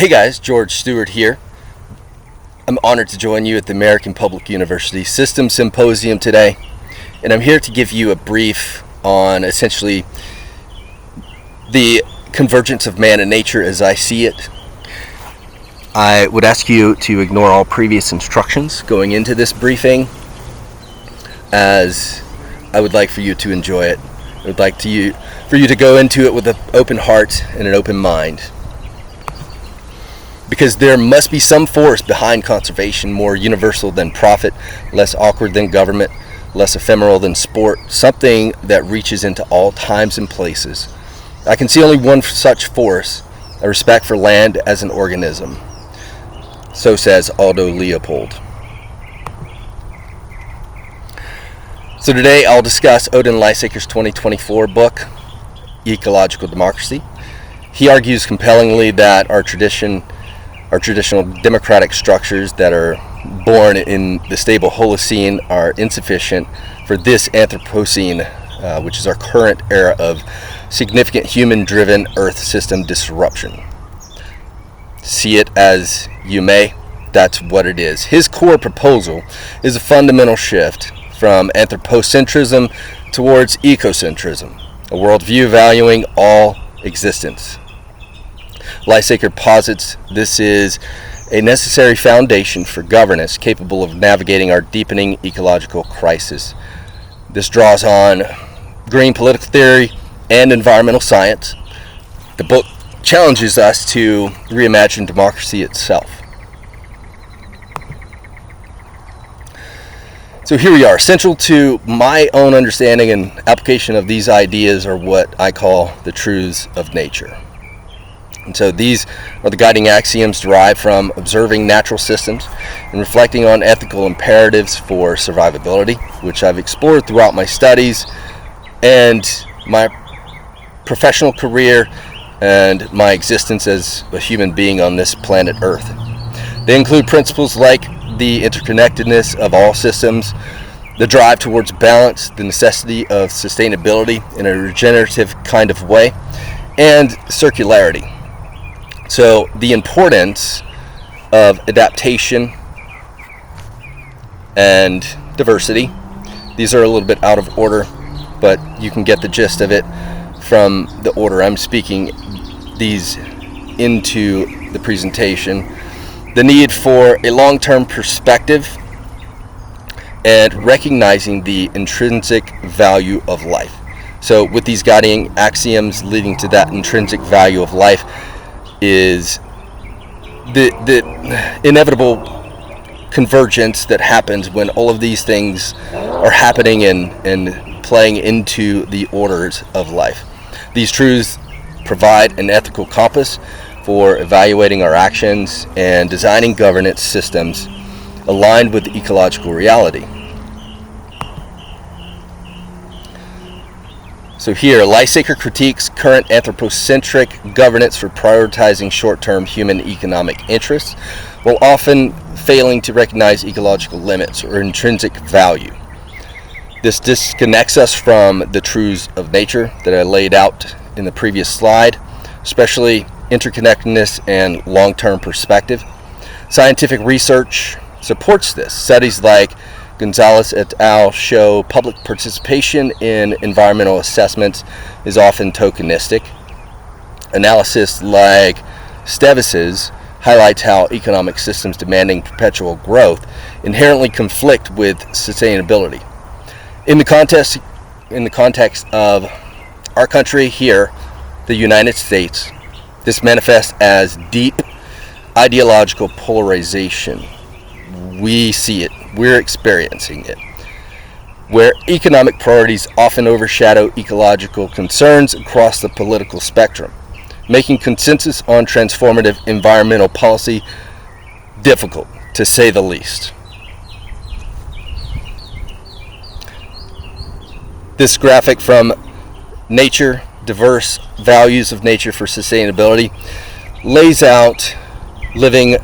Hey guys, George Stewart here. I'm honored to join you at the American Public University System Symposium today, and I'm here to give you a brief on essentially the convergence of man and nature as I see it. I would ask you to ignore all previous instructions going into this briefing, as I would like for you to enjoy it. I would like for you to go into it with an open heart and an open mind. Because there must be some force behind conservation more universal than profit, less awkward than government, less ephemeral than sport, something that reaches into all times and places. I can see only one such force, a respect for land as an organism. So says Aldo Leopold. So today I'll discuss Odin Lysaker's 2024 book, Ecological Democracy. He argues compellingly that our traditional democratic structures that are born in the stable Holocene are insufficient for this Anthropocene, which is our current era of significant human-driven Earth system disruption. See it as you may, that's what it is. His core proposal is a fundamental shift from anthropocentrism towards ecocentrism, a worldview valuing all existence. Lysaker posits this is a necessary foundation for governance capable of navigating our deepening ecological crisis. This draws on green political theory and environmental science. The book challenges us to reimagine democracy itself. So here we are. Central to my own understanding and application of these ideas are what I call the truths of nature. And so these are the guiding axioms derived from observing natural systems and reflecting on ethical imperatives for survivability, which I've explored throughout my studies and my professional career and my existence as a human being on this planet Earth. They include principles like the interconnectedness of all systems, the drive towards balance, the necessity of sustainability in a regenerative kind of way, and circularity. So the importance of adaptation and diversity. These are a little bit out of order, but you can get the gist of it from the order I'm speaking these into the presentation. The need for a long-term perspective and recognizing the intrinsic value of life. So with these guiding axioms leading to that intrinsic value of life is the inevitable convergence that happens when all of these things are happening and playing into the orders of life. These truths provide an ethical compass for evaluating our actions and designing governance systems aligned with ecological reality. So here, Lysaker critiques current anthropocentric governance for prioritizing short-term human economic interests, while often failing to recognize ecological limits or intrinsic value. This disconnects us from the truths of nature that I laid out in the previous slide, especially interconnectedness and long-term perspective. Scientific research supports this. Studies like Gonzalez et al. Show public participation in environmental assessments is often tokenistic. Analysis like Stevis's highlights how economic systems demanding perpetual growth inherently conflict with sustainability. In the context of our country here, the United States, this manifests as deep ideological polarization. We see it. We're experiencing it, where economic priorities often overshadow ecological concerns across the political spectrum, making consensus on transformative environmental policy difficult, to say the least. This graphic from Nature, Diverse Values of Nature for Sustainability lays out living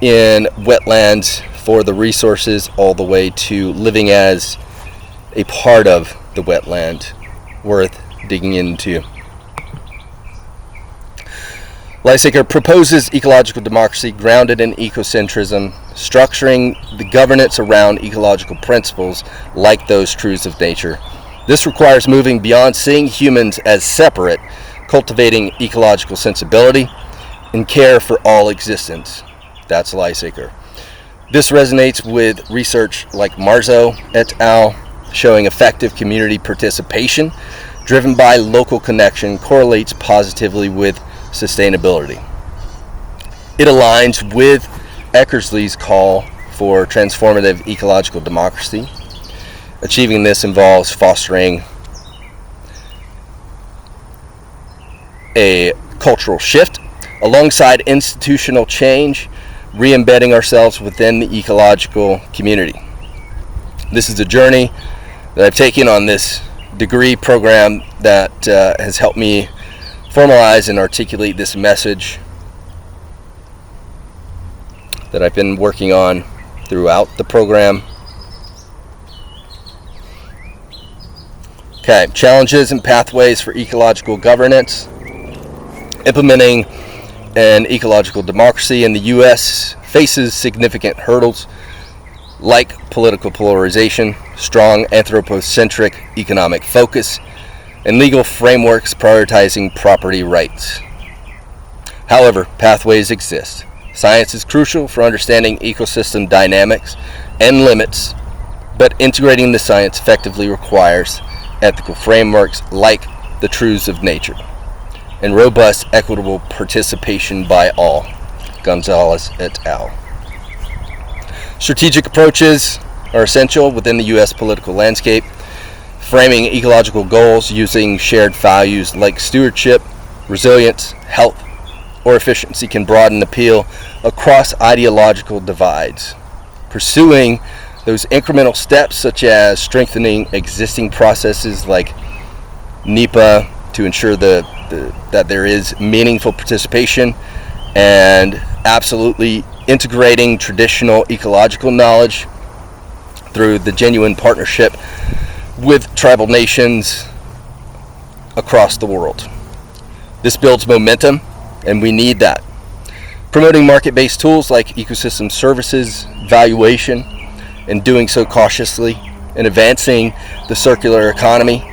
in wetlands for the resources all the way to living as a part of the wetland worth digging into. Lysaker proposes ecological democracy grounded in ecocentrism, structuring the governance around ecological principles like those truths of nature. This requires moving beyond seeing humans as separate, cultivating ecological sensibility and care for all existence. That's Lysaker. This resonates with research like Marzo et al., showing effective community participation driven by local connection correlates positively with sustainability. It aligns with Eckersley's call for transformative ecological democracy. Achieving this involves fostering a cultural shift alongside institutional change, re-embedding ourselves within the ecological community. This is a journey that I've taken on this degree program that has helped me formalize and articulate this message that I've been working on throughout the program. Okay, challenges and pathways for ecological governance. Implementing an ecological democracy in the U.S. faces significant hurdles like political polarization, strong anthropocentric economic focus, and legal frameworks prioritizing property rights. However, pathways exist. Science is crucial for understanding ecosystem dynamics and limits, but integrating the science effectively requires ethical frameworks like the truths of nature and robust, equitable participation by all. Gonzalez et al. Strategic approaches are essential within the U.S. political landscape. Framing ecological goals using shared values like stewardship, resilience, health, or efficiency can broaden appeal across ideological divides. Pursuing those incremental steps, such as strengthening existing processes like NEPA to ensure that there is meaningful participation, and absolutely integrating traditional ecological knowledge through the genuine partnership with tribal nations across the world. This builds momentum, and we need that. Promoting market-based tools like ecosystem services, valuation, and doing so cautiously, and advancing the circular economy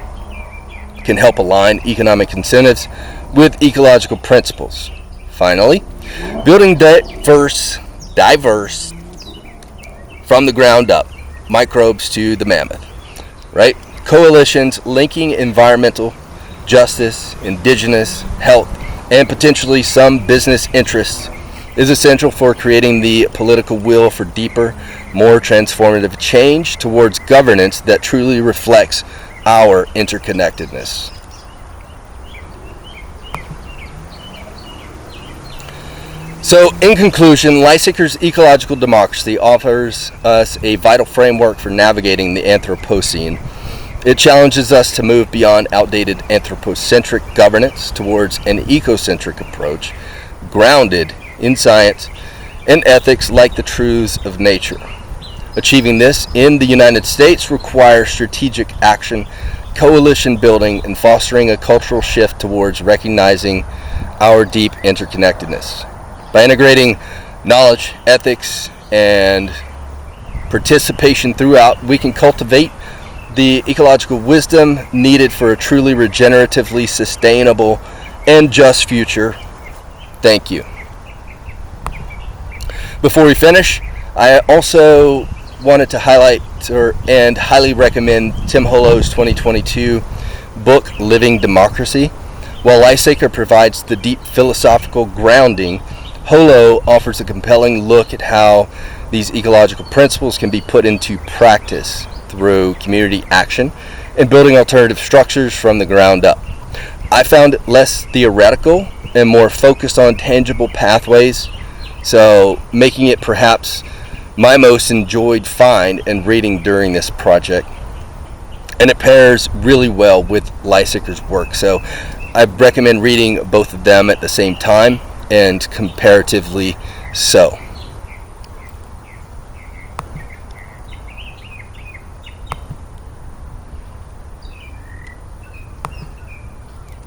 can help align economic incentives with ecological principles. Finally, building diverse from the ground up, microbes to the mammoth, right? Coalitions linking environmental justice, indigenous, health, and potentially some business interests is essential for creating the political will for deeper, more transformative change towards governance that truly reflects our interconnectedness. So, in conclusion, Lysaker's ecological democracy offers us a vital framework for navigating the Anthropocene. It challenges us to move beyond outdated anthropocentric governance towards an ecocentric approach, grounded in science and ethics like the truths of nature. Achieving this in the United States requires strategic action, coalition building, and fostering a cultural shift towards recognizing our deep interconnectedness. By integrating knowledge, ethics, and participation throughout, we can cultivate the ecological wisdom needed for a truly regeneratively sustainable and just future. Thank you. Before we finish, I also wanted to highlight and highly recommend Tim Hollow's 2022 book, Living Democracy. While Lysaker provides the deep philosophical grounding, Hollow offers a compelling look at how these ecological principles can be put into practice through community action and building alternative structures from the ground up. I found it less theoretical and more focused on tangible pathways, so making it perhaps my most enjoyed find and reading during this project. And it pairs really well with Lysaker's work, so I recommend reading both of them at the same time and comparatively so.